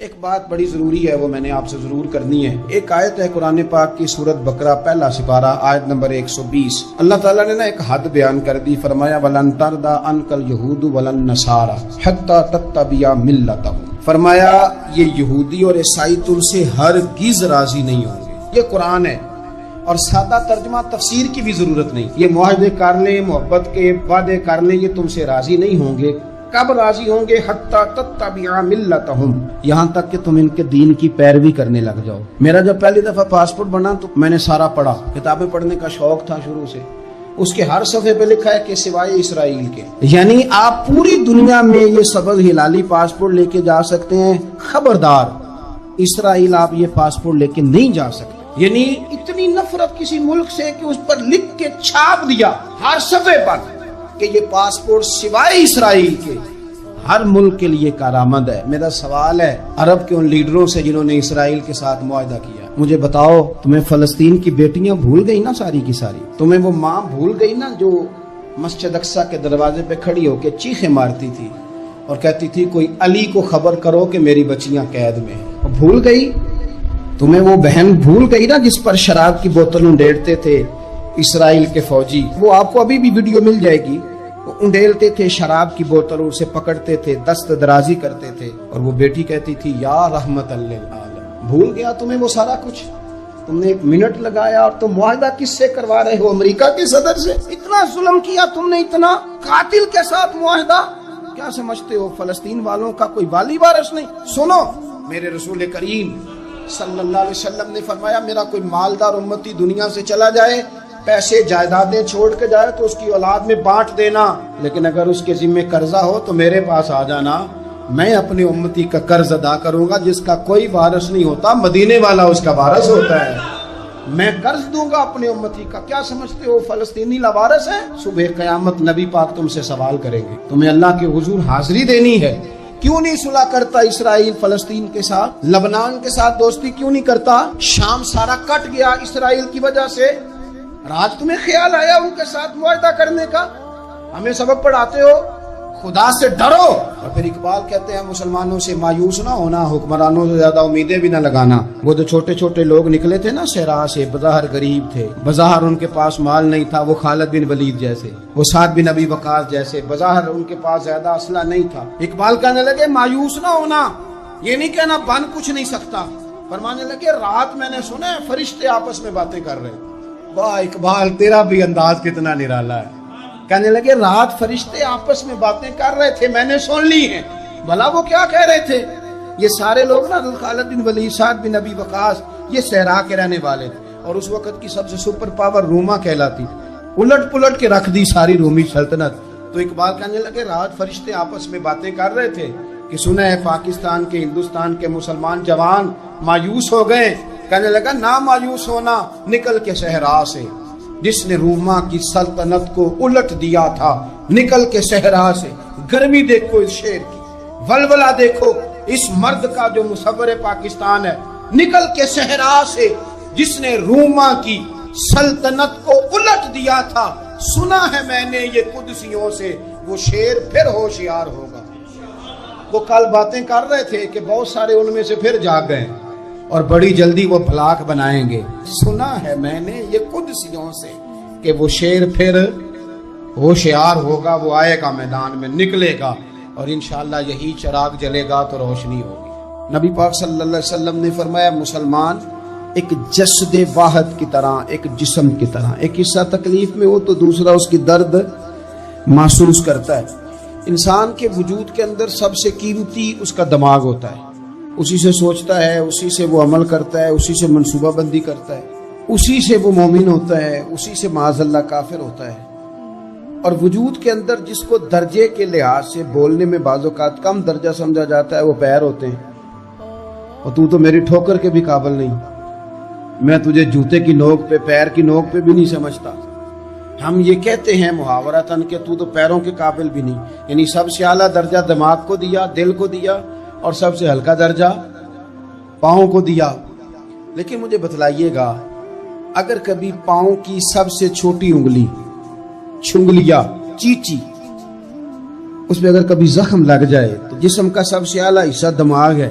ایک بات بڑی ضروری ہے، وہ میں نے آپ سے ضرور کرنی ہے۔ ایک آیت ہے قرآن پاک کی سورۃ بقرہ پہلا سپارہ آیت نمبر 120۔ اللہ تعالیٰ نے ایک حد بیان کر دی، فرمایا وَلَن تَرْضَىٰ عَنْكَ الْيَهُودُ وَلَا النَّصَارَىٰ حَتَّىٰ تَتَّبِعَ مِلَّتَهُمْ۔ فرمایا یہ یہودی اور عیسائی تم سے ہرگز راضی نہیں ہوں گے۔ یہ قرآن ہے اور سادہ ترجمہ تفسیر کی بھی ضرورت نہیں۔ یہ معاہدے کر لیں، محبت کے وعدے کر لیں، یہ تم سے راضی نہیں ہوں گے۔ کب راضی ہوں گے؟ حتی تتبع ملتہم، یہاں تک کہ تم ان کے دین کی پیروی کرنے لگ جاؤ۔ میرا جب پہلی دفعہ پاسپورٹ بنا تو میں نے سارا پڑھا، کتابیں پڑھنے کا شوق تھا شروع سے۔ اس کے ہر صفحے پہ لکھا ہے کہ سوائے اسرائیل کے، یعنی آپ پوری دنیا میں یہ سبز ہلالی پاسپورٹ لے کے جا سکتے ہیں، خبردار اسرائیل آپ یہ پاسپورٹ لے کے نہیں جا سکتے۔ یعنی اتنی نفرت کسی ملک سے کہ اس پر لکھ کے چھاپ دیا ہر صفحے پر کہ یہ پاسپورٹ سوائے اسرائیل کے ہر ملک کے لیے کارآمد ہے۔ میرا سوال ہے عرب کے ان لیڈروں سے جنہوں نے اسرائیل کے ساتھ معاہدہ کیا، مجھے بتاؤ تمہیں فلسطین کی بیٹیاں بھول گئی نا ساری کی ساری؟ تمہیں وہ ماں بھول گئی نا جو مسجد اقصیٰ کے دروازے پہ کھڑی ہو کے چیخیں مارتی تھی اور کہتی تھی کوئی علی کو خبر کرو کہ میری بچیاں قید میں ہیں؟ بھول گئی؟ تمہیں وہ بہن بھول گئی نا جس پر شراب کی بوتل انڈیلتے تھے اسرائیل کے فوجی؟ وہ آپ کو ابھی بھی ویڈیو مل جائے گی، وہ انڈیلتے تھے شراب کی بوتل، اسے پکڑتے تھے، دست درازی کرتے تھے، اور وہ بیٹی کہتی تھی یا رحمت للعالم۔ بھول گیا تمہیں وہ سارا کچھ؟ تم نے ایک منٹ لگایا اور تم معاہدہ کس سے کروا رہے ہو؟ امریکہ کے صدر سے؟ اتنا ظلم کیا تم نے، اتنا قاتل کے ساتھ معاہدہ؟ کیا سمجھتے ہو فلسطین والوں کا کوئی والی وارث نہیں؟ سنو، میرے رسول کریم صلی اللہ علیہ وسلم نے فرمایا میرا کوئی مالدار امتی دنیا سے چلا جائے، پیسے جائیدادیں چھوڑ کے جائے تو اس کی اولاد میں بانٹ دینا، لیکن اگر اس کے ذمہ قرضہ ہو تو میرے پاس آ جانا، میں اپنے امتی کا قرض ادا کروں گا۔ جس کا کوئی وارث نہیں ہوتا مدینے والا اس کا وارث ہوتا ہے، میں قرض دوں گا اپنے امتی کا۔ کیا سمجھتے ہو فلسطینی لاوارث ہے؟ صبح قیامت نبی پاک تم سے سوال کریں گے، تمہیں اللہ کے حضور حاضری دینی ہے۔ کیوں نہیں صلح کرتا اسرائیل فلسطین کے ساتھ؟ لبنان کے ساتھ دوستی کیوں نہیں کرتا؟ شام سارا کٹ گیا اسرائیل کی وجہ سے، آج تمہیں خیال آیا ان کے ساتھ معاہدہ کرنے کا؟ ہمیں سبق پڑھاتے ہو خدا سے ڈرو، اور پھر اقبال کہتے ہیں مسلمانوں سے مایوس نہ ہونا، حکمرانوں سے زیادہ امیدیں بھی نہ لگانا۔ وہ جو چھوٹے چھوٹے لوگ نکلے تھے نا صحرا سے، بظاہر غریب تھے، بظاہر ان کے پاس مال نہیں تھا، وہ خالد بن ولید جیسے، وہ سعد بن ابی وقاص جیسے، بظاہر ان کے پاس زیادہ اسلحہ نہیں تھا۔ اقبال کہنے لگے مایوس نہ ہونا، یہ نہیں کہنا بن کچھ نہیں سکتا، فرمانے لگے رات میں نے سنا ہے فرشتے آپس میں باتیں کر رہے ہیں۔ واہ اقبال تیرا بھی انداز کتنا نرالا ہے۔ کہنے لگے رات فرشتے آپس میں باتیں کر رہے تھے، میں نے سن لی ہیں۔ بھلا وہ کیا کہہ رہے تھے؟ یہ سارے لوگ نا خالد بن ولید، سعد بن ابی وقاص، یہ صحرا کے رہنے والے تھے، اور اس وقت کی سب سے سپر پاور روما کہلاتی تھی، الٹ پلٹ کے رکھ دی ساری رومی سلطنت۔ تو اقبال کہنے لگے رات فرشتے آپس میں باتیں کر رہے تھے کہ سنا ہے پاکستان کے، ہندوستان کے مسلمان جوان مایوس ہو گئے۔ کہنے لگا نہ مایوس ہونا، نکل کے صحرا سے، جس نے روما کی سلطنت کو الٹ دیا تھا، نکل کے صحرا سے۔ گرمی دیکھو اس شیر کی، ولولہ دیکھو اس مرد کا جو مصور پاکستان ہے، نکل کے صحرا سے جس نے روما کی سلطنت کو الٹ دیا تھا۔ سنا ہے میں نے یہ قدسیوں سے، وہ شیر پھر ہوشیار ہوگا۔ وہ کل باتیں کر رہے تھے کہ بہت سارے ان میں سے پھر جاگ گئے اور بڑی جلدی وہ بلاک بنائیں گے۔ سنا ہے میں نے یہ قدسیوں سے کہ وہ شیر پھر ہوشیار ہوگا، وہ آئے گا میدان میں، نکلے گا، اور انشاءاللہ یہی چراغ جلے گا تو روشنی ہوگی۔ نبی پاک صلی اللہ علیہ وسلم نے فرمایا مسلمان ایک جسد واحد کی طرح، ایک جسم کی طرح، ایک حصہ تکلیف میں ہو تو دوسرا اس کی درد محسوس کرتا ہے۔ انسان کے وجود کے اندر سب سے قیمتی اس کا دماغ ہوتا ہے، اسی سے سوچتا ہے، اسی سے وہ عمل کرتا ہے، اسی سے منصوبہ بندی کرتا ہے، اسی سے وہ مومن ہوتا ہے، اسی سے معاذ اللہ کافر ہوتا ہے۔ اور وجود کے اندر جس کو درجے کے لحاظ سے بولنے میں بعض اوقات کم درجہ سمجھا جاتا ہے وہ پیر ہوتے ہیں۔ اور تو میری ٹھوکر کے بھی قابل نہیں، میں تجھے جوتے کی نوک پہ، پیر کی نوک پہ بھی نہیں سمجھتا۔ ہم یہ کہتے ہیں محاورتاً کہ تو پیروں کے قابل بھی نہیں، یعنی سب سے اعلیٰ درجہ دماغ کو دیا، دل کو دیا، اور سب سے ہلکا درجہ پاؤں کو دیا۔ لیکن مجھے بتلائیے گا اگر کبھی پاؤں کی سب سے چھوٹی انگلی، چھنگلیا، چیچی، اس میں اگر کبھی زخم لگ جائے تو جسم کا سب سے اعلیٰ حصہ دماغ ہے،